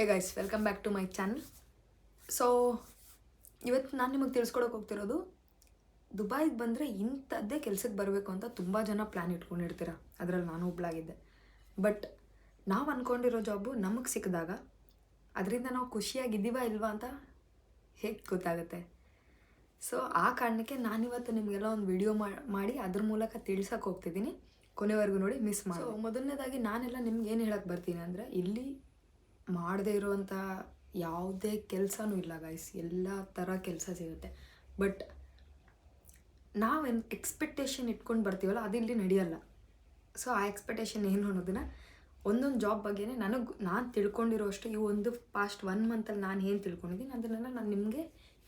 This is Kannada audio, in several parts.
Hey guys, welcome back to my channel. So ಇವತ್ತು ನಾನು ನಿಮಗೆ ತಿಳಿಸ್ಕೊಡೋಕೆ ಹೋಗ್ತಿರೋದು, ದುಬೈಗೆ ಬಂದರೆ ಇಂಥದ್ದೇ ಕೆಲಸಕ್ಕೆ ಬರಬೇಕು ಅಂತ ತುಂಬ ಜನ ಪ್ಲ್ಯಾನ್ ಇಟ್ಕೊಂಡಿರ್ತೀರ. ಅದರಲ್ಲಿ ನಾನು ಒಬ್ಬಳಾಗಿದ್ದೆ. ಬಟ್ ನಾವು ಅಂದ್ಕೊಂಡಿರೋ ಜಾಬು ನಮಗೆ ಸಿಕ್ಕಿದಾಗ ಅದರಿಂದ ನಾವು ಖುಷಿಯಾಗಿದ್ದೀವಾ ಇಲ್ವಾ ಅಂತ ಹೇಗೆ ಗೊತ್ತಾಗುತ್ತೆ? ಸೊ ಆ ಕಾರಣಕ್ಕೆ ನಾನಿವತ್ತು ನಿಮಗೆಲ್ಲ ಒಂದು ವಿಡಿಯೋ ಮಾಡಿ ಅದ್ರ ಮೂಲಕ ತಿಳ್ಸೋಕೆ ಹೋಗ್ತಿದ್ದೀನಿ. ಕೊನೆವರೆಗೂ ನೋಡಿ, ಮಿಸ್ ಮಾಡಿ. ಸೊ ಮೊದಲನೇದಾಗಿ ನಾನೆಲ್ಲ ನಿಮ್ಗೆ ಏನು ಹೇಳಕ್ಕೆ ಬರ್ತೀನಿ ಅಂದರೆ, ಇಲ್ಲಿ ಮಾಡದೇ ಇರುವಂಥ ಯಾವುದೇ ಕೆಲಸನೂ ಇಲ್ಲ ಗೈಸ್. ಎಲ್ಲ ಥರ ಕೆಲಸ ಸಿಗುತ್ತೆ. ಬಟ್ ನಾವೇನು ಎಕ್ಸ್ಪೆಕ್ಟೇಷನ್ ಇಟ್ಕೊಂಡು ಬರ್ತೀವಲ್ಲ, ಅದು ಇಲ್ಲಿ ನಡೆಯಲ್ಲ. ಸೊ ಆ ಎಕ್ಸ್ಪೆಕ್ಟೇಷನ್ ಏನು ಅನ್ನೋದನ್ನು ಒಂದೊಂದು ಜಾಬ್ ಬಗ್ಗೆನೇ ನಾನು ತಿಳ್ಕೊಂಡಿರೋ ಅಷ್ಟು ಈ ಒಂದು ಪಾಸ್ಟ್ 1 ಮಂತಲ್ಲಿ ನಾನು ಏನು ತಿಳ್ಕೊಂಡಿದ್ದೀನಿ ಅದನ್ನೆಲ್ಲ ನಾನು ನಿಮಗೆ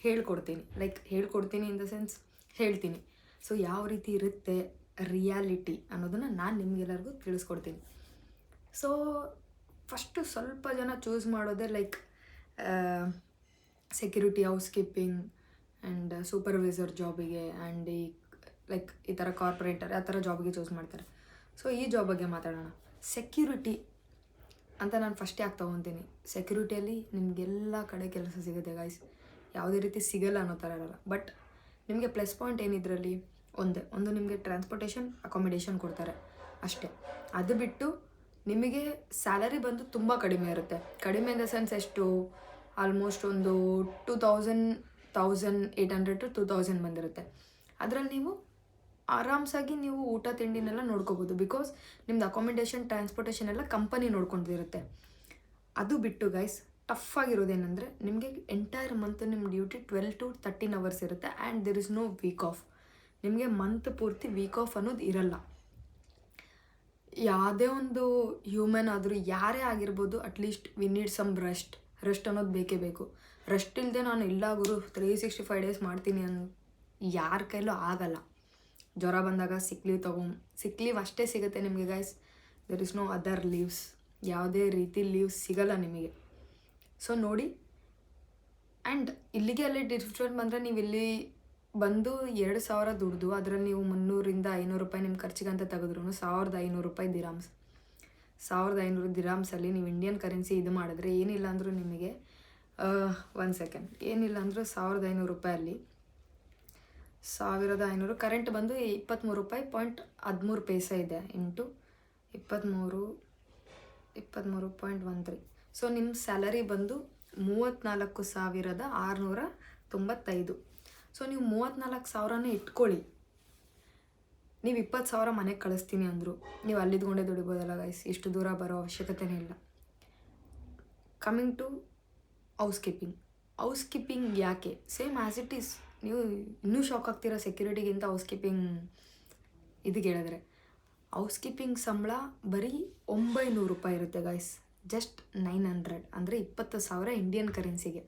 ಹೇಳ್ಕೊಡ್ತೀನಿ. ಹೇಳ್ಕೊಡ್ತೀನಿ ಇನ್ ದ ಸೆನ್ಸ್ ಹೇಳ್ತೀನಿ. ಸೊ ಯಾವ ರೀತಿ ಇರುತ್ತೆ ರಿಯಾಲಿಟಿ ಅನ್ನೋದನ್ನು ನಾನು ನಿಮಗೆಲ್ಲರಿಗೂ ತಿಳಿಸ್ಕೊಡ್ತೀನಿ. ಸೊ ಫಸ್ಟು ಸ್ವಲ್ಪ ಜನ ಚೂಸ್ ಮಾಡೋದೇ security, housekeeping and supervisor ಜಾಬಿಗೆ ಆ್ಯಂಡ್ ಈ ಥರ ಕಾರ್ಪೊರೇಟರ್ ಆ ಥರ ಜಾಬಿಗೆ ಚೂಸ್ ಮಾಡ್ತಾರೆ. ಸೊ ಈ ಜಾಬ್ ಬಗ್ಗೆ ಮಾತಾಡೋಣ. ಸೆಕ್ಯೂರಿಟಿ ಅಂತ ನಾನು ಫಸ್ಟ್ ಯಾಕೆ ತೊಗೊತೀನಿ, ಸೆಕ್ಯೂರಿಟಿಯಲ್ಲಿ ನಿಮಗೆಲ್ಲ ಕಡೆ ಕೆಲಸ ಸಿಗುತ್ತೆ ಗೈಸ್. ಯಾವುದೇ ರೀತಿ ಸಿಗಲ್ಲ ಅನ್ನೋ ಥರ ಇರೋಲ್ಲ. ಬಟ್ ನಿಮಗೆ ಪ್ಲಸ್ ಪಾಯಿಂಟ್ ಏನಿದ್ರಲ್ಲಿ ಒಂದು ನಿಮಗೆ ಟ್ರಾನ್ಸ್ಪೋರ್ಟೇಷನ್, ಅಕಾಮಿಡೇಷನ್ ಕೊಡ್ತಾರೆ ಅಷ್ಟೇ. ಅದು ಬಿಟ್ಟು ನಿಮಗೆ ಸ್ಯಾಲರಿ ಬಂದು ತುಂಬ ಕಡಿಮೆ ಇರುತ್ತೆ. ಕಡಿಮೆ ಇನ್ ದ ಸೆನ್ಸ್ ಎಷ್ಟು, ಆಲ್ಮೋಸ್ಟ್ ಒಂದು 1800 to 2000 ಬಂದಿರುತ್ತೆ. ಅದರಲ್ಲಿ ನೀವು ಆರಾಮ್ಸಾಗಿ ನೀವು ಊಟ ತಿಂಡಿನೆಲ್ಲ ನೋಡ್ಕೋಬೋದು. ಬಿಕಾಸ್ ನಿಮ್ದು ಅಕಾಮಿಡೇಷನ್, ಟ್ರಾನ್ಸ್ಪೋರ್ಟೇಷನ್ ಎಲ್ಲ ಕಂಪನಿ ನೋಡ್ಕೊಂಡಿರುತ್ತೆ. ಅದು ಬಿಟ್ಟು ಗೈಸ್ ಟಫ್ ಆಗಿರೋದೇನೆಂದರೆ, ನಿಮಗೆ ಎಂಟೈರ್ ಮಂತ್ ನಿಮ್ಮ ಡ್ಯೂಟಿ 12 to 13 hours ಇರುತ್ತೆ. And there is no week off. ನಿಮಗೆ ಮಂತ್ ಪೂರ್ತಿ ವೀಕ್ ಆಫ್ ಅನ್ನೋದು ಇರಲ್ಲ. ಯಾವುದೇ ಒಂದು ಹ್ಯೂಮನ್ ಆದರೂ, ಯಾರೇ ಆಗಿರ್ಬೋದು, at least we need some rest ಅನ್ನೋದು ಬೇಕೇ ಬೇಕು. ರೆಸ್ಟ್ ಇಲ್ಲದೆ ನಾನು ಇಲ್ಲ ಗುರು 365 days ಮಾಡ್ತೀನಿ ಯಾರ ಕೈಲೂ ಆಗಲ್ಲ. ಜ್ವರ ಬಂದಾಗ ಸಿಕ್ ಲೀವ್ ಅಷ್ಟೇ ಸಿಗುತ್ತೆ ನಿಮಗೆ guys. There is no other leaves. ಯಾವುದೇ ರೀತಿ ಲೀವ್ಸ್ ಸಿಗಲ್ಲ ನಿಮಗೆ. ಸೊ ನೋಡಿ, ಆ್ಯಂಡ್ ಇಲ್ಲಿಗೆ ಅಲ್ಲಿ ಡಿಫ್ರೆಂಟ್ ಬಂದರೆ, ನೀವು ಇಲ್ಲಿ ಬಂದು 2000 ದುಡ್ದು ಅದರಲ್ಲಿ ನೀವು 300-500 ರೂಪಾಯಿ ನಿಮ್ಮ ಖರ್ಚಿಗಂತ ತೆಗೆದ್ರು 1500 ರೂಪಾಯಿ ದಿರಾಮ್ಸ್. 1500 ದಿರಾಮ್ಸಲ್ಲಿ ನೀವು ಇಂಡಿಯನ್ ಕರೆನ್ಸಿ ಇದು ಮಾಡಿದ್ರೆ ಏನಿಲ್ಲ ಅಂದರೂ ನಿಮಗೆ 1 ಸೆಕೆಂಡ್, ಏನಿಲ್ಲ ಅಂದರೂ 1500 ರೂಪಾಯಲ್ಲಿ 1500 ಕರೆಂಟ್ ಬಂದು 23.13 ಪೈಸೆ ಇದೆ. ಇಂಟು 23.13. ಸೊ ನಿಮ್ಮ ಸ್ಯಾಲರಿ ಬಂದು 34,695. ಸೊ ನೀವು 34,000ನೇ ಇಟ್ಕೊಳ್ಳಿ. ನೀವು 20,000 ಮನೆಗೆ ಕಳಿಸ್ತೀನಿ ಅಂದರು, ನೀವು ಅಲ್ಲಿದ್ಕೊಂಡೇ ದುಡಿಬೋದಲ್ಲ ಗೈಸ್. ಇಷ್ಟು ದೂರ ಬರೋ ಅವಶ್ಯಕತೆನೇ ಇಲ್ಲ. ಕಮಿಂಗ್ ಟು ಹೌಸ್ ಕೀಪಿಂಗ್ ಯಾಕೆ ಸೇಮ್ ಆ್ಯಸ್ ಇಟ್ ಈಸ್. ನೀವು ಇನ್ನೂ ಶಾಕ್ ಆಗ್ತೀರಾ ಸೆಕ್ಯೂರಿಟಿಗಿಂತ ಹೌಸ್ ಕೀಪಿಂಗ್ ಇದಕ್ಕೆ ಹೇಳಿದ್ರೆ. ಹೌಸ್ ಕೀಪಿಂಗ್ ಸಂಬಳ ಬರೀ 900 ರೂಪಾಯಿ ಇರುತ್ತೆ ಗೈಸ್. ಜಸ್ಟ್ 900 ಅಂದರೆ 20,000 ಇಂಡಿಯನ್ ಕರೆನ್ಸಿಗೆ.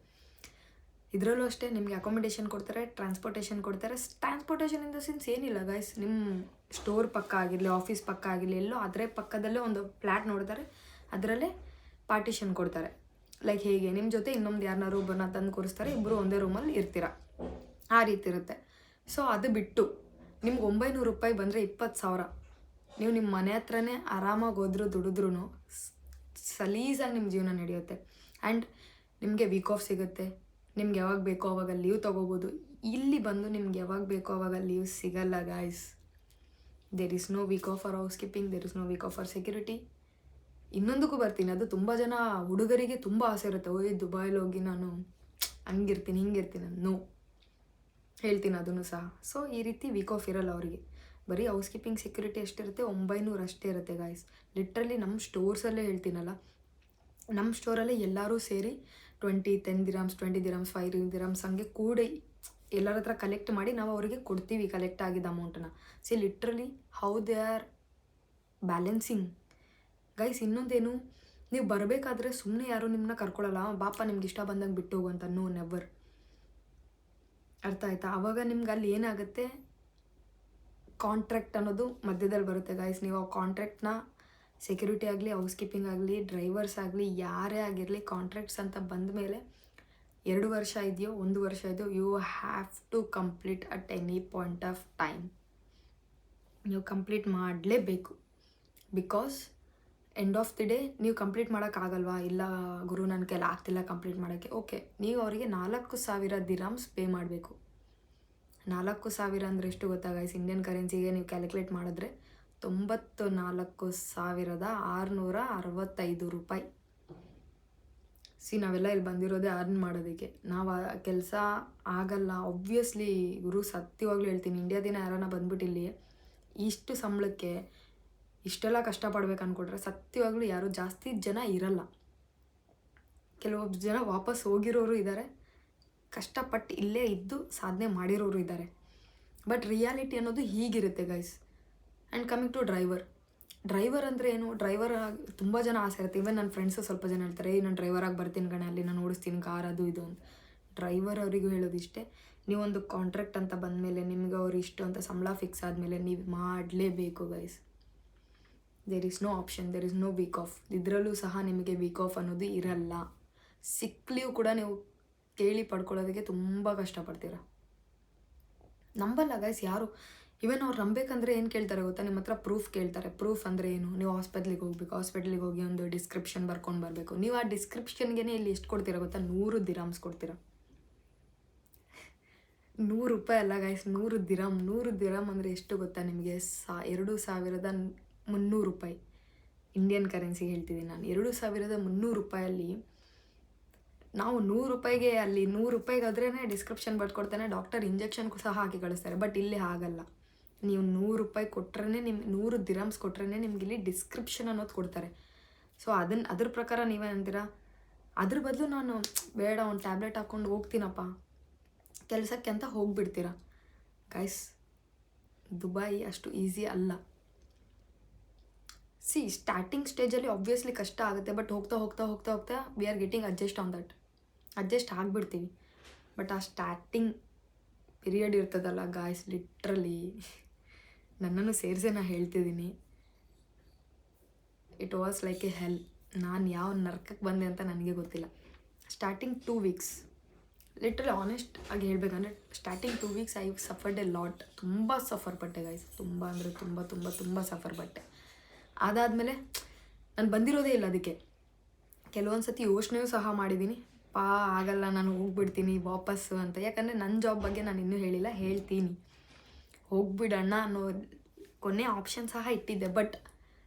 ಇದರಲ್ಲೂ ಅಷ್ಟೇ ನಿಮಗೆ ಅಕಾಮಿಡೇಷನ್ ಕೊಡ್ತಾರೆ, ಟ್ರಾನ್ಸ್ಪೋರ್ಟೇಷನ್ ಕೊಡ್ತಾರೆ. ಟ್ರಾನ್ಸ್ಪೋರ್ಟೇಷನ್ ಇನ್ ದ ಸೆನ್ಸ್ ಏನಿಲ್ಲ ಗೈಸ್, ನಿಮ್ಮ ಸ್ಟೋರ್ ಪಕ್ಕ ಆಗಿರಲಿ, ಆಫೀಸ್ ಪಕ್ಕ ಆಗಿರಲಿ, ಎಲ್ಲೋ ಅದರ ಪಕ್ಕದಲ್ಲೇ ಒಂದು ಫ್ಲ್ಯಾಟ್ ನೋಡ್ತಾರೆ, ಅದರಲ್ಲೇ ಪಾರ್ಟಿಷನ್ ಕೊಡ್ತಾರೆ. ಹೇಗೆ ನಿಮ್ಮ ಜೊತೆ ಇನ್ನೊಂದು ಯಾರನ್ನಾರು ಒಬ್ಬರನ್ನ ತಂದು ಕೂರಿಸ್ತಾರೆ, ಇಬ್ಬರು ಒಂದೇ ರೂಮಲ್ಲಿ ಇರ್ತೀರ, ಆ ರೀತಿ ಇರುತ್ತೆ. ಸೊ ಅದು ಬಿಟ್ಟು ನಿಮ್ಗೆ 900 ರೂಪಾಯಿ ಬಂದರೆ 20,000, ನೀವು ನಿಮ್ಮ ಮನೆ ಹತ್ರನೇ ಆರಾಮಾಗಿ ಹೋದ್ರು ದುಡಿದ್ರೂ ಸಲೀಸಾಗಿ ನಿಮ್ಮ ಜೀವನ ನಡೆಯುತ್ತೆ. ಆ್ಯಂಡ್ ನಿಮಗೆ ವೀಕ್ ಆಫ್ ಸಿಗುತ್ತೆ. ನಿಮ್ಗೆ ಯಾವಾಗ ಬೇಕೋ ಆವಾಗ ಲೀವ್ ತೊಗೋಬೋದು. ಇಲ್ಲಿ ಬಂದು ನಿಮ್ಗೆ ಯಾವಾಗ ಬೇಕೋ ಆವಾಗ ಲೀವ್ ಸಿಗಲ್ಲ guys. There is no week off for housekeeping, there is no week off for security. ಇನ್ನೊಂದಕ್ಕೂ ಬರ್ತೀನಿ, ಅದು ತುಂಬ ಜನ ಹುಡುಗರಿಗೆ ತುಂಬ ಆಸೆ ಇರುತ್ತೆ, ದುಬೈಲಿ ಹೋಗಿ ನಾನು ಹಂಗಿರ್ತೀನಿ ಹಿಂಗಿರ್ತೀನಿ. ನೋ, ಹೇಳ್ತೀನಿ ಅದನ್ನು ಸಹ. ಸೊ ಈ ರೀತಿ ವೀಕ್ ಆಫ್ ಇರಲ್ಲ ಅವರಿಗೆ. ಬರೀ ಹೌಸ್ ಕೀಪಿಂಗ್ ಸೆಕ್ಯೂರಿಟಿ ಎಷ್ಟಿರುತ್ತೆ, 900 ಅಷ್ಟೇ ಇರುತ್ತೆ ಗಾಯ್ಸ್. ಲಿಟ್ರಲಿ ನಮ್ಮ ಸ್ಟೋರ್ಸಲ್ಲೇ ಹೇಳ್ತೀನಲ್ಲ, ನಮ್ಮ ಸ್ಟೋರಲ್ಲೇ ಎಲ್ಲರೂ ಸೇರಿ 10 ದಿರಾಮ್ಸ್, 20 ದಿರಾಮ್ಸ್, 5 ದಿರಾಮ್ಸ್ ಹಂಗೆ ಕೂಡಿ ಎಲ್ಲರ ಹತ್ರ ಕಲೆಕ್ಟ್ ಮಾಡಿ ನಾವು ಅವರಿಗೆ ಕೊಡ್ತೀವಿ ಕಲೆಕ್ಟ್ ಆಗಿದ್ದ ಅಮೌಂಟನ್ನು. C literally how they are balancing guys. ಇನ್ನೊಂದೇನು, ನೀವು ಬರಬೇಕಾದ್ರೆ ಸುಮ್ಮನೆ ಯಾರೂ ನಿಮ್ಮನ್ನ ಕರ್ಕೊಳ್ಳಲ್ಲ, ಬಾಪ ನಿಮ್ಗೆ ಇಷ್ಟ ಬಂದಂಗೆ ಬಿಟ್ಟು ಹೋಗು ಅಂತ. No, never. ಅರ್ಥ ಆಯ್ತಾ? ಆವಾಗ ನಿಮ್ಗೆ ಅಲ್ಲಿ ಏನಾಗುತ್ತೆ, ಕಾಂಟ್ರಾಕ್ಟ್ ಅನ್ನೋದು ಮಧ್ಯದಲ್ಲಿ ಬರುತ್ತೆ ಗೈಸ್. ನೀವು ಆ ಕಾಂಟ್ರಾಕ್ಟ್ನ ಸೆಕ್ಯೂರಿಟಿ ಆಗಲಿ, ಹೌಸ್ ಕೀಪಿಂಗ್ ಆಗಲಿ, ಡ್ರೈವರ್ಸ್ ಆಗಲಿ, ಯಾರೇ ಆಗಿರಲಿ, ಕಾಂಟ್ರಾಕ್ಟ್ಸ್ ಅಂತ ಬಂದ ಮೇಲೆ 2 ವರ್ಷ ಇದೆಯೋ 1 ವರ್ಷ ಇದೆಯೋ, you have to complete at any point of time. ನೀವು ಕಂಪ್ಲೀಟ್ ಮಾಡಲೇಬೇಕು. Because end of the day ನೀವು ಕಂಪ್ಲೀಟ್ ಮಾಡೋಕ್ಕಾಗಲ್ವಾ, ಇಲ್ಲ ಗುರು ನನ್ನ ಕೈಲಿ ಆಗ್ತಿಲ್ಲ ಕಂಪ್ಲೀಟ್ ಮಾಡೋಕ್ಕೆ, ಓಕೆ, ನೀವು ಅವರಿಗೆ 4,000 ದಿರಾಮ್ಸ್ ಪೇ ಮಾಡಬೇಕು. 4,000 ಅಂದರೆ ಎಷ್ಟು ಗೊತ್ತಾ ಗೈಸ್? ಇಂಡಿಯನ್ ಕರೆನ್ಸಿಗೆ ನೀವು ಕ್ಯಾಲ್ಕುಲೇಟ್ ಮಾಡಿದ್ರೆ 94,665 ರೂಪಾಯಿ. ನಾವೆಲ್ಲ ಇಲ್ಲಿ ಬಂದಿರೋದೇ ಅರ್ನ್ ಮಾಡೋದಕ್ಕೆ. ನಾವು ಕೆಲಸ ಆಗಲ್ಲ ಆಬ್ವಿಯಸ್ಲಿ ಗುರು, ಸತ್ಯವಾಗ್ಲೂ ಹೇಳ್ತೀನಿ. ಇಂಡಿಯಾದಿನ ಯಾರನ್ನ ಬಂದ್ಬಿಟ್ಟು ಇಲ್ಲಿ ಇಷ್ಟು ಸಂಬಳಕ್ಕೆ ಇಷ್ಟೆಲ್ಲ ಕಷ್ಟಪಡ್ಬೇಕು ಅಂದ್ಕೊಟ್ರೆ ಸತ್ಯವಾಗ್ಲೂ ಯಾರು ಜಾಸ್ತಿ ಜನ ಇರಲ್ಲ. ಕೆಲವೊಬ್ಬ ಜನ ವಾಪಸ್ ಹೋಗಿರೋರು ಇದ್ದಾರೆ, ಕಷ್ಟಪಟ್ಟು ಇಲ್ಲೇ ಇದ್ದು ಸಾಧನೆ ಮಾಡಿರೋರು ಇದ್ದಾರೆ. ಬಟ್ ರಿಯಾಲಿಟಿ ಅನ್ನೋದು ಹೀಗಿರುತ್ತೆ guys. And coming to driver ಅಂದರೆ ಏನು? ಡ್ರೈವರ್ ತುಂಬ ಜನ ಆಸೆ ಇರುತ್ತೆ. ಇವನ್ ನನ್ನ ಫ್ರೆಂಡ್ಸು ಸ್ವಲ್ಪ ಜನ ಹೇಳ್ತಾರೆ, ನಾನು ಡ್ರೈವರಾಗಿ ಬರ್ತೀನಿ ಕಣೆ, ಅಲ್ಲಿ ನಾನು ಓಡಿಸ್ತೀನಿ ಕಾರ್ ಅದು ಇದು ಅಂತ. ಡ್ರೈವರ್ ಅವರಿಗೂ ಹೇಳೋದಿಷ್ಟೇ, ನೀವೊಂದು ಕಾಂಟ್ರಾಕ್ಟ್ ಅಂತ ಬಂದಮೇಲೆ ನಿಮ್ಗೆ ಅವ್ರು ಇಷ್ಟು ಅಂತ ಸಂಬಳ ಫಿಕ್ಸ್ ಆದಮೇಲೆ ನೀವು ಮಾಡಲೇಬೇಕು guys. There is no option, there is no week off. ಇದರಲ್ಲೂ ಸಹ ನಿಮಗೆ ವೀಕ್ ಆಫ್ ಅನ್ನೋದು ಇರಲ್ಲ. ಸಿಕ್ ಲೀವ್ ಕೂಡ ನೀವು ಕೇಳಿ ಪಡ್ಕೊಳ್ಳೋದಕ್ಕೆ ತುಂಬ ಕಷ್ಟಪಡ್ತೀರ. ನಂಬಲ್ಲ ಗೈಸ್ ಯಾರು. ಇವನ್ ಅವ್ರು ನಂಬೇಕಂದ್ರೆ ಏನು ಕೇಳ್ತಾರೆ ಗೊತ್ತಾ? ನಿಮ್ಮ ಹತ್ರ ಪ್ರೂಫ್ ಕೇಳ್ತಾರೆ. ಪ್ರೂಫ್ ಅಂದರೆ ಏನು? ನೀವು ಹಾಸ್ಪಿಟ್ಲಿಗೆ ಹೋಗ್ಬೇಕು, ಹಾಸ್ಪಿಟ್ಲಿಗೆ ಹೋಗಿ ಒಂದು ಡಿಸ್ಕ್ರಿಪ್ಷನ್ ಬರ್ಕೊಂಡು ಬರಬೇಕು. ನೀವು ಆ ಡಿಸ್ಕ್ರಿಪ್ಷನ್ಗೆ ಇಲ್ಲಿ ಎಷ್ಟು ಕೊಡ್ತೀರಾ ಗೊತ್ತಾ? 100 ದಿರಾಮ್ಸ್ ಕೊಡ್ತೀರಾ. 100 ರೂಪಾಯಿ ಅಲ್ಲ ಗೈಸ್, 100 ದಿರಾಮ್. 100 ದಿರಾಮ್ ಅಂದರೆ ಎಷ್ಟು ಗೊತ್ತಾ ನಿಮಗೆ? 2,300 ರೂಪಾಯಿ. ಇಂಡಿಯನ್ ಕರೆನ್ಸಿ ಹೇಳ್ತಿದ್ದೀನಿ ನಾನು. 2,300 ರೂಪಾಯಲ್ಲಿ ನಾವು 100 ರೂಪಾಯಿಗೆ ಅಲ್ಲಿ 100 ರೂಪಾಯಿಗಾದ್ರೇ ಡಿಸ್ಕ್ರಿಪ್ಷನ್ ಬರ್ಕೊಡ್ತಾನೆ, ಡಾಕ್ಟರ್ ಇಂಜೆಕ್ಷನ್ ಸಹ ಹಾಕಿ ಕಳಿಸ್ತಾರೆ. ಬಟ್ ಇಲ್ಲಿ ಹಾಗಲ್ಲ. ನೀವು 100 ರೂಪಾಯಿ ಕೊಟ್ರೇ, 100 ದಿರಾಮ್ಸ್ ಕೊಟ್ರೇ ನಿಮ್ಗೆ ಇಲ್ಲಿ ಡಿಸ್ಕ್ರಿಪ್ಷನ್ ಅನ್ನೋದು ಕೊಡ್ತಾರೆ. ಸೊ ಅದ್ರ ಪ್ರಕಾರ ನೀವೇ ಅಂತೀರಾ, ಅದ್ರ ಬದಲು ನಾನು ಬೇಡ ಒಂದು ಟ್ಯಾಬ್ಲೆಟ್ ಹಾಕ್ಕೊಂಡು ಹೋಗ್ತೀನಪ್ಪ ಕೆಲಸಕ್ಕೆ ಅಂತ ಹೋಗ್ಬಿಡ್ತೀರಾ. ಗೈಸ್, ದುಬೈ ಅಷ್ಟು ಈಸಿ ಅಲ್ಲ. ಸ್ಟಾರ್ಟಿಂಗ್ ಸ್ಟೇಜಲ್ಲಿ ಆಬ್ವಿಯಸ್ಲಿ ಕಷ್ಟ ಆಗುತ್ತೆ. ಬಟ್ ಹೋಗ್ತಾ ಹೋಗ್ತಾ ಹೋಗ್ತಾ ಹೋಗ್ತಾ we are getting adjust on that. Adjust ಆಗಿಬಿಡ್ತೀವಿ. ಬಟ್ ಆ ಸ್ಟಾರ್ಟಿಂಗ್ ಪೀರಿಯಡ್ ಇರ್ತದಲ್ಲ ಗಾಯ್ಸ್, ಲಿಟ್ರಲಿ ನನ್ನನ್ನು ಸೇರಿಸೇ ನಾನು ಹೇಳ್ತಿದ್ದೀನಿ, it was like a hell. ನಾನು ಯಾವ ನರ್ಕಕ್ಕೆ ಬಂದೆ ಅಂತ ನನಗೆ ಗೊತ್ತಿಲ್ಲ. ಸ್ಟಾರ್ಟಿಂಗ್ 2 ವೀಕ್ಸ್ ಲಿಟ್ರಲಿ ಆನೆಸ್ಟ್ ಆಗಿ ಹೇಳಬೇಕಂದ್ರೆ starting 2 weeks I suffered A lot. ತುಂಬ ಸಫರ್ ಪಟ್ಟೆ ಗೈಸ್, ತುಂಬ ಅಂದರೆ ತುಂಬ ತುಂಬ ತುಂಬ ಸಫರ್ ಪಟ್ಟೆ. ಅದಾದಮೇಲೆ ನಾನು ಬಂದಿರೋದೇ ಇಲ್ಲ ಅದಕ್ಕೆ. ಕೆಲವೊಂದು ಸತಿ ಯೋಚನೆಯೂ ಸಹ ಮಾಡಿದ್ದೀನಿ, ಆಗಲ್ಲ ನಾನು ಹೋಗ್ಬಿಡ್ತೀನಿ ವಾಪಸ್ಸು ಅಂತ. ಯಾಕಂದರೆ ನನ್ನ ಜಾಬ್ ಬಗ್ಗೆ ನಾನು ಇನ್ನೂ ಹೇಳಿಲ್ಲ, ಹೇಳ್ತೀನಿ. ಹೋಗ್ಬಿಡೋಣ ಅನ್ನೋ ಕೊನೆ ಆಪ್ಷನ್ ಸಹ ಇಟ್ಟಿದ್ದೆ. ಬಟ್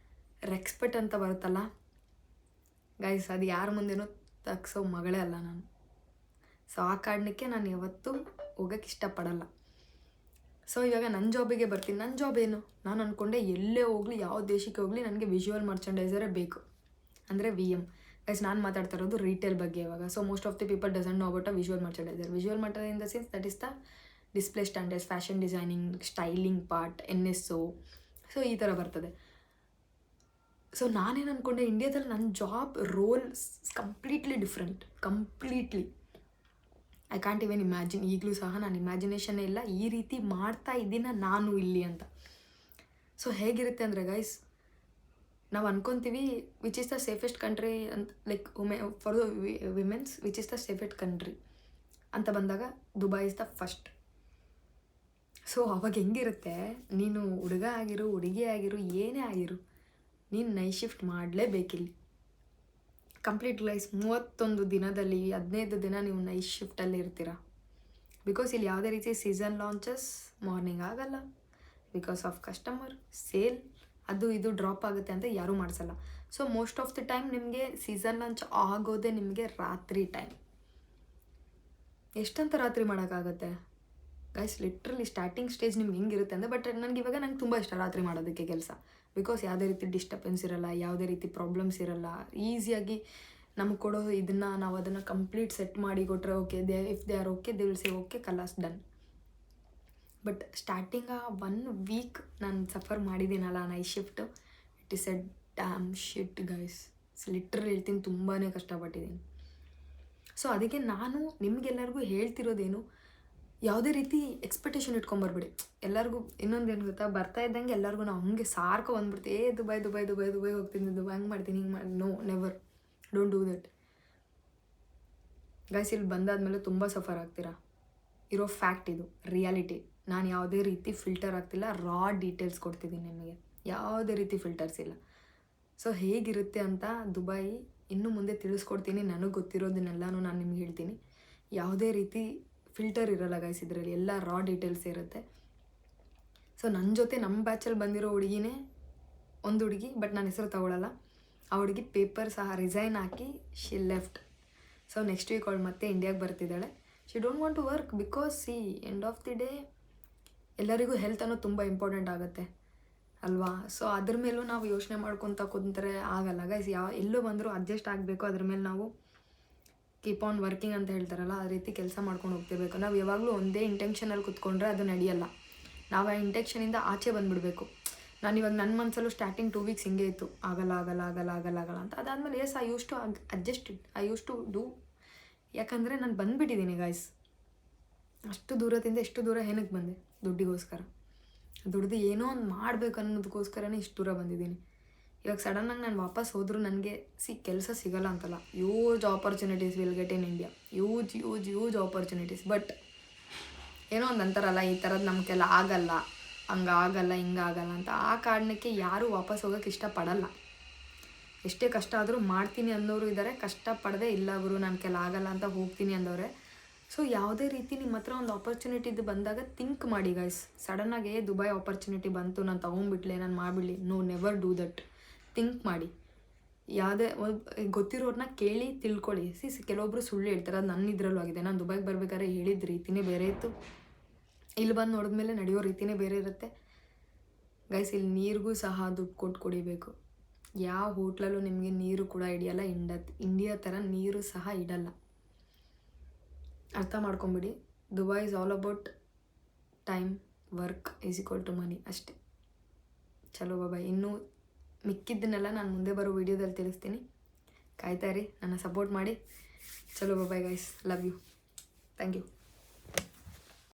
ರೆಸ್ಪೆಕ್ಟ್ ಅಂತ ಬರುತ್ತಲ್ಲ ಗೈಸ್, ಅದು ಯಾರ ಮುಂದೆನೂ ತಗ್ಸೋ ಮಗಳೇ ಅಲ್ಲ ನಾನು. ಸೊ ಆ ಕಾರಣಕ್ಕೆ ನಾನು ಯಾವತ್ತೂ ಹೋಗೋಕ್ಕೆ ಇಷ್ಟಪಡಲ್ಲ. ಸೊ ಇವಾಗ ನನ್ನ ಜಾಬಿಗೆ ಬರ್ತೀನಿ. ನನ್ನ ಜಾಬ್ ಏನು? ನಾನು ಅಂದ್ಕೊಂಡೆ ಎಲ್ಲೇ ಹೋಗಲಿ, ಯಾವ ದೇಶಕ್ಕೆ ಹೋಗಲಿ, ನನಗೆ ವಿಜುವಲ್ ಮರ್ಚಂಡೈಸರೇ ಬೇಕು, ಅಂದರೆ VM. ಗೈಸ್, ನಾನು ಮಾತಾಡ್ತಾ ಇರೋದು ರೀಟೇಲ್ ಬಗ್ಗೆ ಇವಾಗ. So most of the people doesn't know about a visual merchandiser. Visual merchandiser in the sense that is the display standards, fashion designing, styling part, NSO. So ಈ ಥರ ಬರ್ತದೆ. ಸೊ ನಾನೇನು ಅಂದ್ಕೊಂಡೆ, ಇಂಡಿಯಾದಲ್ಲಿ ನನ್ನ job role completely different, completely. I can't even imagine. ಈಗಲೂ ಸಹ ನಾನು ಇಮ್ಯಾಜಿನೇಷನ್ನೇ ಇಲ್ಲ ಈ ರೀತಿ ಮಾಡ್ತಾ ಇದ್ದೀನ ನಾನು ಇಲ್ಲಿ ಅಂತ. ಸೊ ಹೇಗಿರುತ್ತೆ ಅಂದರೆ ಗೈಸ್, ನಾವು ಅನ್ಕೊತೀವಿ which is the safest country ಅಂತ, like for the women's which is the safest country ಅಂತ ಬಂದಾಗ Dubai is the first. So ಅವಾಗ ಹೆಂಗಿರುತ್ತೆ, ನೀನು ಹುಡುಗ ಆಗಿರು, ಹುಡುಗಿ ಆಗಿರು, ಏನೇ ಆಗಿರು, ನೀನು ನೈಟ್ ಶಿಫ್ಟ್ ಮಾಡಲೇಬೇಕಿಲ್ಲಿ. ಕಂಪ್ಲೀಟ್ ಲೈಫ್ 31 ದಿನದಲ್ಲಿ 15 ದಿನ ನೀವು ನೈಟ್ ಶಿಫ್ಟಲ್ಲಿ ಇರ್ತೀರ. ಬಿಕಾಸ್ ಇಲ್ಲಿ ಯಾವುದೇ ರೀತಿ ಸೀಸನ್ ಲಾಂಚಸ್ ಮಾರ್ನಿಂಗ್ ಆಗಲ್ಲ. ಬಿಕಾಸ್ ಆಫ್ ಕಸ್ಟಮರ್ ಸೇಲ್ ಅದು ಇದು ಡ್ರಾಪ್ ಆಗುತ್ತೆ ಅಂತ ಯಾರೂ ಮಾಡಿಸಲ್ಲ. So most of the time ನಿಮಗೆ ಸೀಸನ್ ಲಾಂಚ್ ಆಗೋದೇ ನಿಮಗೆ ರಾತ್ರಿ ಟೈಮ್. ಎಷ್ಟಂತ ರಾತ್ರಿ ಮಾಡೋಕ್ಕಾಗುತ್ತೆ ಗೈಸ್? ಲಿಟ್ರಲಿ ಸ್ಟಾರ್ಟಿಂಗ್ ಸ್ಟೇಜ್ ನಿಮ್ಗೆ ಹೆಂಗಿರುತ್ತೆ ಅಂದರೆ, ಬಟ್ ನನಗೆ ತುಂಬ ಇಷ್ಟ ರಾತ್ರಿ ಮಾಡೋದಕ್ಕೆ ಕೆಲಸ. ಬಿಕಾಸ್ ಯಾವುದೇ ರೀತಿ ಡಿಸ್ಟರ್ಬೆನ್ಸ್ ಇರಲ್ಲ, ಯಾವುದೇ ರೀತಿ ಪ್ರಾಬ್ಲಮ್ಸ್ ಇರಲ್ಲ. ಈಸಿಯಾಗಿ ನಮಗೆ ಕೊಡೋ ಇದನ್ನು ನಾವು ಅದನ್ನು ಕಂಪ್ಲೀಟ್ ಸೆಟ್ ಮಾಡಿ ಕೊಟ್ಟರೆ okay, if they are okay they will say okay, ಕಲಾಸ್ ಡನ್. ಬಟ್ ಸ್ಟಾರ್ಟಿಂಗ್ 1 ವೀಕ್ ನಾನು ಸಫರ್ ಮಾಡಿದ್ದೀನಲ್ಲ night shift, it is a damn shit guys. Literally ಹೇಳ್ತೀನಿ, ತುಂಬಾ ಕಷ್ಟಪಟ್ಟಿದ್ದೀನಿ. ಸೊ ಅದಕ್ಕೆ ನಾನು ನಿಮಗೆಲ್ಲರಿಗೂ ಹೇಳ್ತಿರೋದೇನು, ಯಾವುದೇ ರೀತಿ ಎಕ್ಸ್ಪೆಕ್ಟೇಷನ್ ಇಟ್ಕೊಂಬರ್ಬೇಡಿ. ಎಲ್ಲರಿಗೂ ಇನ್ನೊಂದೇನು ಗೊತ್ತಾ, ಬರ್ತಾ ಇದ್ದಂಗೆ ಎಲ್ಲರಿಗೂ ನಾವು ಹಂಗೆ ಸಾರ್ಕೊ ಬಂದ್ಬಿಡ್ತೀವಿ, ದುಬೈ ದುಬೈ ದುಬೈ ದುಬೈ ಹೋಗ್ತೀನಿ, ದುಬೈ ಹಂಗೆ ಮಾಡ್ತೀನಿ, ಹಿಂಗೆ ಮಾಡಿ. No, never, don't do that guys. ಇಲ್ಲಿ ಬಂದಾದಮೇಲೆ ತುಂಬ ಸಫರ್ ಆಗ್ತೀರಾ, ಇರೋ ಫ್ಯಾಕ್ಟ್ ಇದು, ರಿಯಾಲಿಟಿ. ನಾನು ಯಾವುದೇ ರೀತಿ ಫಿಲ್ಟರ್ ಆಗ್ತಿಲ್ಲ, ರಾ ಡೀಟೇಲ್ಸ್ ಕೊಡ್ತಿದ್ದೀನಿ ನಿಮಗೆ, ಯಾವುದೇ ರೀತಿ ಫಿಲ್ಟರ್ಸ್ ಇಲ್ಲ. ಸೊ ಹೇಗಿರುತ್ತೆ ಅಂತ ದುಬೈ ಇನ್ನು ಮುಂದೆ ತಿಳಿಸ್ಕೊಡ್ತೀನಿ. ನನಗೆ ಗೊತ್ತಿರೋದನ್ನೆಲ್ಲನೂ ನಾನು ನಿಮ್ಗೆ ಹೇಳ್ತೀನಿ. ಯಾವುದೇ ರೀತಿ ಫಿಲ್ಟರ್ ಇರಲ್ಲ ಗೈಸ್ ಇದರಲ್ಲಿ, ಎಲ್ಲ ರಾ ಡೀಟೇಲ್ಸ್ ಇರುತ್ತೆ. ಸೊ ನನ್ನ ಜೊತೆ ನಮ್ಮ ಬ್ಯಾಚಲ್ಲಿ ಬಂದಿರೋ ಹುಡುಗಿನೇ ಒಂದು ಹುಡುಗಿ, ಬಟ್ ನಾನು ಹೆಸರು ತಗೊಳ್ಳಲ್ಲ. ಆ ಹುಡುಗಿ ಪೇಪರ್ ಸಹ ರಿಸೈನ್ ಹಾಕಿ she left. So next week ಅವಳು ಮತ್ತೆ ಇಂಡಿಯಾಗೆ ಬರ್ತಿದ್ದಾಳೆ. She don't want to work because end of the day ಎಲ್ಲರಿಗೂ ಹೆಲ್ತ್ ಅನ್ನೋದು ತುಂಬ ಇಂಪಾರ್ಟೆಂಟ್ ಆಗುತ್ತೆ ಅಲ್ವಾ. ಸೊ ಅದ್ರ ಮೇಲೂ ನಾವು ಯೋಚನೆ ಮಾಡ್ಕೊತ ಕುಂತಾರೆ ಆಗಲ್ಲ ಗೈಸ್. ಎಲ್ಲೂ ಬಂದರೂ ಅಡ್ಜಸ್ಟ್ ಆಗಬೇಕು. ಅದ್ರ ಮೇಲೆ ನಾವು ಕೀಪ್ ಆನ್ ವರ್ಕಿಂಗ್ ಅಂತ ಹೇಳ್ತಾರಲ್ಲ, ಆ ರೀತಿ ಕೆಲಸ ಮಾಡ್ಕೊಂಡು ಹೋಗ್ತಿರ್ಬೇಕು. ನಾವು ಯಾವಾಗಲೂ ಒಂದೇ ಇಂಟೆನ್ಷನಲ್ಲಿ ಕುತ್ಕೊಂಡ್ರೆ ಅದು ನಡೆಯಲ್ಲ. ನಾವು ಆ ಇಂಟೆನ್ಷನಿಂದ ಆಚೆ ಬಂದುಬಿಡಬೇಕು. ನಾನು ಇವಾಗ ನನ್ನ ಮನಸ್ಸಲ್ಲೂ ಸ್ಟಾರ್ಟಿಂಗ್ 2 ವೀಕ್ಸ್ ಹಿಂಗೆ ಇತ್ತು, ಆಗಲ್ಲ ಆಗಲ್ಲ ಆಗಲ್ಲ ಆಗಲ್ಲ ಆಗಲ್ಲ ಅಂತ. ಅದಾದಮೇಲೆ I used to adjust it, I used to do. ಯಾಕಂದರೆ ನಾನು ಬಂದುಬಿಟ್ಟಿದ್ದೀನಿ ಗೈಸ್. ಅಷ್ಟು ದೂರದಿಂದ ಎಷ್ಟು ದೂರ ಏನಕ್ಕೆ ಬಂದೆ? ದುಡ್ಡಿಗೋಸ್ಕರ. ದುಡ್ದು ಏನೋ ಒಂದು ಮಾಡಬೇಕು ಅನ್ನೋದಕ್ಕೋಸ್ಕರನೇ ಇಷ್ಟು ದೂರ ಬಂದಿದ್ದೀನಿ. ಇವಾಗ ಸಡನ್ನಾಗಿ ನಾನು ವಾಪಸ್ ಹೋದರೂ ನನಗೆ ಕೆಲಸ ಸಿಗಲ್ಲ ಅಂತಲ್ಲ, huge opportunities will get in India, huge opportunities. But ಏನೋ ಒಂದು ಅಂತಾರಲ್ಲ, ಈ ಥರದ್ದು ನಮಗೆಲ್ಲ ಆಗಲ್ಲ, ಹಂಗಾಗಲ್ಲ ಹಿಂಗಾಗಲ್ಲ ಅಂತ. ಆ ಕಾರಣಕ್ಕೆ ಯಾರೂ ವಾಪಸ್ ಹೋಗೋಕ್ಕೆ ಇಷ್ಟಪಡಲ್ಲ. ಎಷ್ಟೇ ಕಷ್ಟ ಆದರೂ ಮಾಡ್ತೀನಿ ಅನ್ನೋರು ಇದ್ದಾರೆ, ಕಷ್ಟಪಡದೆ ಇಲ್ಲ ಗುರು ನನ್ನ ಕೆಲ ಆಗಲ್ಲ ಅಂತ ಹೋಗ್ತೀನಿ ಅಂದವ್ರೆ. ಸೊ ಯಾವುದೇ ರೀತಿ ನಿಮ್ಮ ಹತ್ರ ಒಂದು ಆಪರ್ಚುನಿಟಿದು ಬಂದಾಗ ಥಿಂಕ್ ಮಾಡಿ ಗೈಸ್. ಸಡನ್ನಾಗಿ ದುಬೈ ಆಪರ್ಚುನಿಟಿ ಬಂತು, ನಾನು ತೊಗೊಂಡ್ಬಿಡ್ಲೆ, ನಾನು ಮಾಡಿಬಿಡ್ಲಿ. No, never do that. Think ಮಾಡಿ. ಯಾವುದೇ ಗೊತ್ತಿರೋರನ್ನ ಕೇಳಿ ತಿಳ್ಕೊಳ್ಳಿ. ಕೆಲವೊಬ್ಬರು ಸುಳ್ಳು ಹೇಳ್ತಾರೆ, ಅದು ನನ್ನ ಇದರಲ್ಲೂ ಆಗಿದೆ. ನಾನು ದುಬೈಗೆ ಬರ್ಬೇಕಾದ್ರೆ ಹೇಳಿದ ರೀತಿನೇ ಬೇರೆ ಇತ್ತು, ಇಲ್ಲಿ ಬಂದು ನೋಡಿದ್ಮೇಲೆ ನಡೆಯೋ ರೀತಿನೇ ಬೇರೆ ಇರುತ್ತೆ ಗೈಸ್. ಇಲ್ಲಿ ನೀರಿಗೂ ಸಹ ದುಡ್ಡು ಕೊಟ್ಟು ಕುಡಿಬೇಕು. ಯಾವ ಹೋಟ್ಲಲ್ಲೂ ನಿಮಗೆ ನೀರು ಕೂಡ ಹಿಡಿಯಲ್ಲ. ಇಂಡಿಯಾ ಥರ ನೀರು ಸಹ ಇಡಲ್ಲ. ಅರ್ಥ ಮಾಡ್ಕೊಂಬಿಡಿ. Dubai is all about time, work is equal to money ಅಷ್ಟೇ. ಚಲೋ ಬಾಯ್. ಇನ್ನೂ ಮಿಕ್ಕಿದ್ದನ್ನೆಲ್ಲ ನಾನು ಮುಂದೆ ಬರೋ ವೀಡಿಯೋದಲ್ಲಿ ತಿಳಿಸ್ತೀನಿ. ಕಾಯ್ತಾ ಇರಿ, ನನ್ನ ಸಪೋರ್ಟ್ ಮಾಡಿ. ಚಲೋ bye guys, love you, thank you.